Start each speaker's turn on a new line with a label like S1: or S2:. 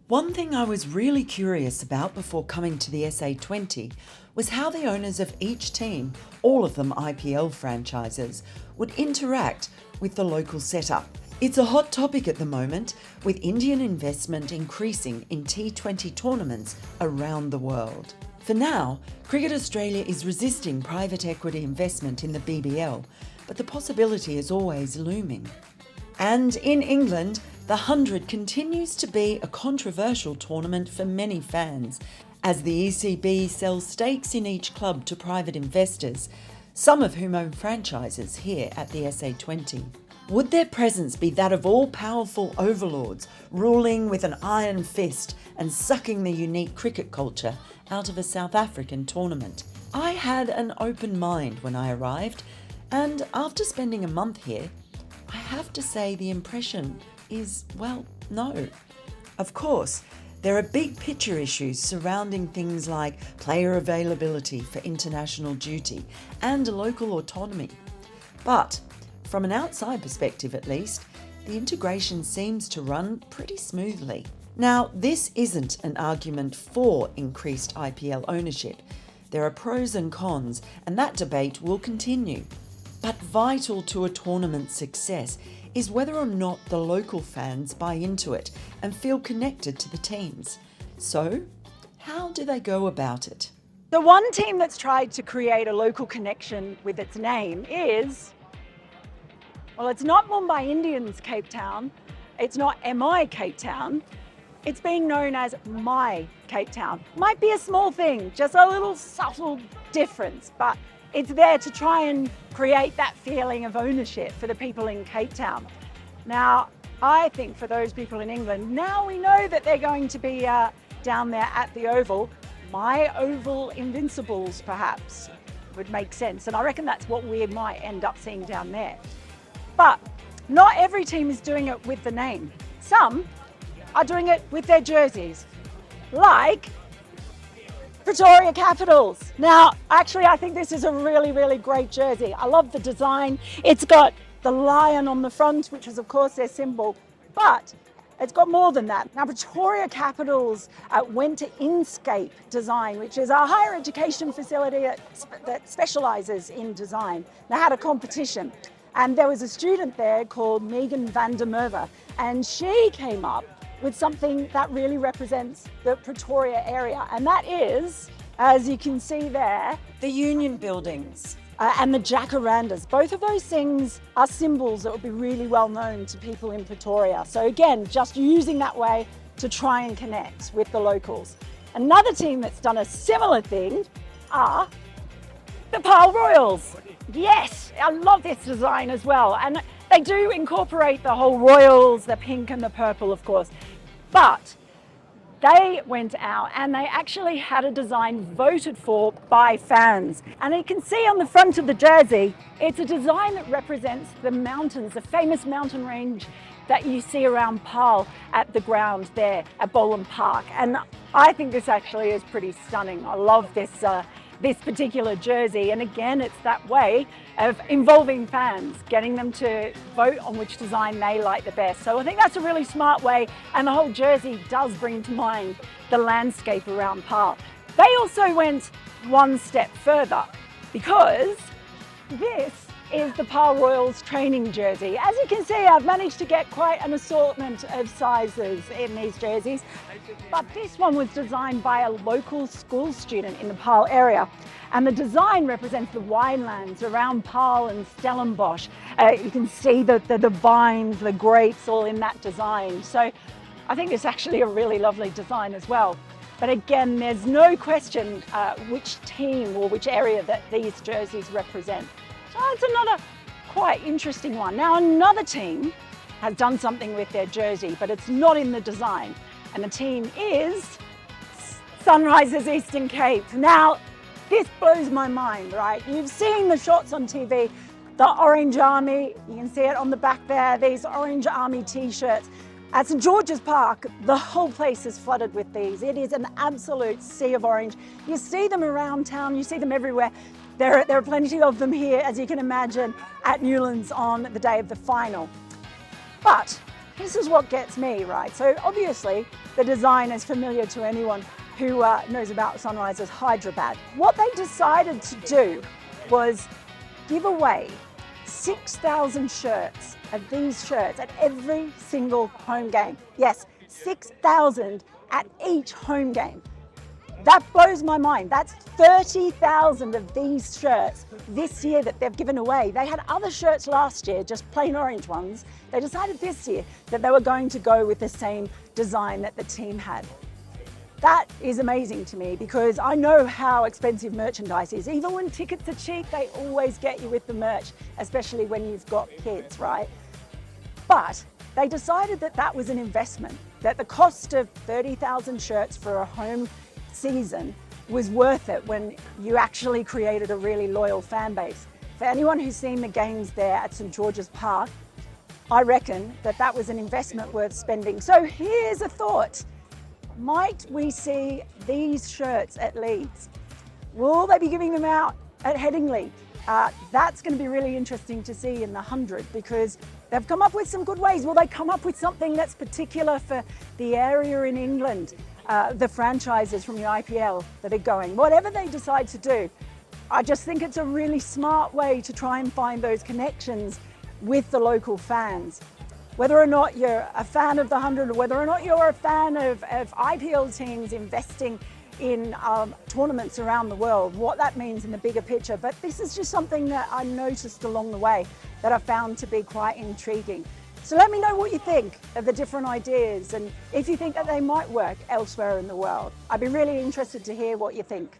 S1: One thing I was really curious about before coming to the SA20 was how the owners of each team, all of them IPL franchises, would interact with the local setup. It's a hot topic at the moment, with Indian investment increasing in T20 tournaments around the world. For now, Cricket Australia is resisting private equity investment in the BBL, but the possibility is always looming. And in England, the 100 continues to be a controversial tournament for many fans, as the ECB sells stakes in each club to private investors, some of whom own franchises here at the SA20. Would their presence be that of all-powerful overlords, ruling with an iron fist and sucking the unique cricket culture out of a South African tournament? I had an open mind when I arrived, and after spending a month here, I have to say the impression is, well, no. Of course, there are big picture issues surrounding things like player availability for international duty and local autonomy. But from an outside perspective at least, the integration seems to run pretty smoothly. Now, this isn't an argument for increased IPL ownership. There are pros and cons, and that debate will continue. But vital to a tournament's success is whether or not the local fans buy into it and feel connected to the teams. So, how do they go about it?
S2: The one team that's tried to create a local connection with its name is, well, it's not Mumbai Indians Cape Town, it's not MI Cape Town, it's being known as My Cape Town. Might be a small thing, just a little subtle difference, but it's there to try and create that feeling of ownership for the people in Cape Town. Now, I think for those people in England, now we know that they're going to be down there at the Oval. My Oval Invincibles, perhaps, would make sense. And I reckon that's what we might end up seeing down there. But not every team is doing it with the name. Some are doing it with their jerseys, like Pretoria Capitals. Now, actually, I think this is a really, really great jersey. I love the design. It's got the lion on the front, which is, of course, their symbol, but it's got more than that. Now, Pretoria Capitals went to Inscape Design, which is a higher education facility that specialises in design. They had a competition, and there was a student there called Megan van der Merwe, and she came up with something that really represents the Pretoria area, and that is, as you can see there,
S1: The Union Buildings.
S2: And the jacarandas. Both of those things are symbols that would be really well known to people in Pretoria. So again, just using that way to try and connect with the locals. Another team that's done a similar thing are the Pearl Royals. Yes, I love this design as well. And they do incorporate the whole Royals, the pink and the purple, of course. But they went out and they actually had a design voted for by fans. And you can see on the front of the jersey, it's a design that represents the mountains, the famous mountain range that you see around Paarl at the ground there at Boland Park. And I think this actually is pretty stunning. I love this particular jersey, and again, it's that way of involving fans, getting them to vote on which design they like the best. So I think that's a really smart way, and the whole jersey does bring to mind the landscape around Paarl. They also went one step further, because this is the Pearl Royals training jersey. As you can see, I've managed to get quite an assortment of sizes in these jerseys, but this one was designed by a local school student in the Paarl area. And the design represents the winelands around Paarl and Stellenbosch. You can see the vines, the grapes all in that design. So I think it's actually a really lovely design as well. But again, there's no question which team or which area that these jerseys represent. So it's another quite interesting one. Now, another team has done something with their jersey, but it's not in the design. And the team is Sunrisers Eastern Cape. Now, this blows my mind, right? You've seen the shots on TV, the Orange Army, you can see it on the back there, these Orange Army t-shirts. At St George's Park, the whole place is flooded with these. It is an absolute sea of orange. You see them around town, you see them everywhere. There are plenty of them here, as you can imagine, at Newlands on the day of the final. But this is what gets me, right? So obviously the design is familiar to anyone who knows about Sunrisers Hyderabad. What they decided to do was give away 6,000 shirts of these shirts at every single home game. Yes, 6,000 at each home game. That blows my mind. That's 30,000 of these shirts this year that they've given away. They had other shirts last year, just plain orange ones. They decided this year that they were going to go with the same design that the team had. That is amazing to me because I know how expensive merchandise is. Even when tickets are cheap, they always get you with the merch, especially when you've got kids, right? But they decided that that was an investment, that the cost of 30,000 shirts for a home season was worth it when you actually created a really loyal fan base. For anyone who's seen the games there at St George's Park, I reckon that that was an investment worth spending. So here's a thought. Might we see these shirts at Leeds? Will they be giving them out at Headingley? That's going to be really interesting to see in the 100 because they've come up with some good ways. Will they come up with something that's particular for the area in England? The franchises from the IPL that are going, whatever they decide to do, I just think it's a really smart way to try and find those connections with the local fans. Whether or not you're a fan of the 100 or whether or not you're a fan of IPL teams investing in tournaments around the world, what that means in the bigger picture. But this is just something that I noticed along the way that I found to be quite intriguing. So let me know what you think of the different ideas and if you think that they might work elsewhere in the world. I'd be really interested to hear what you think.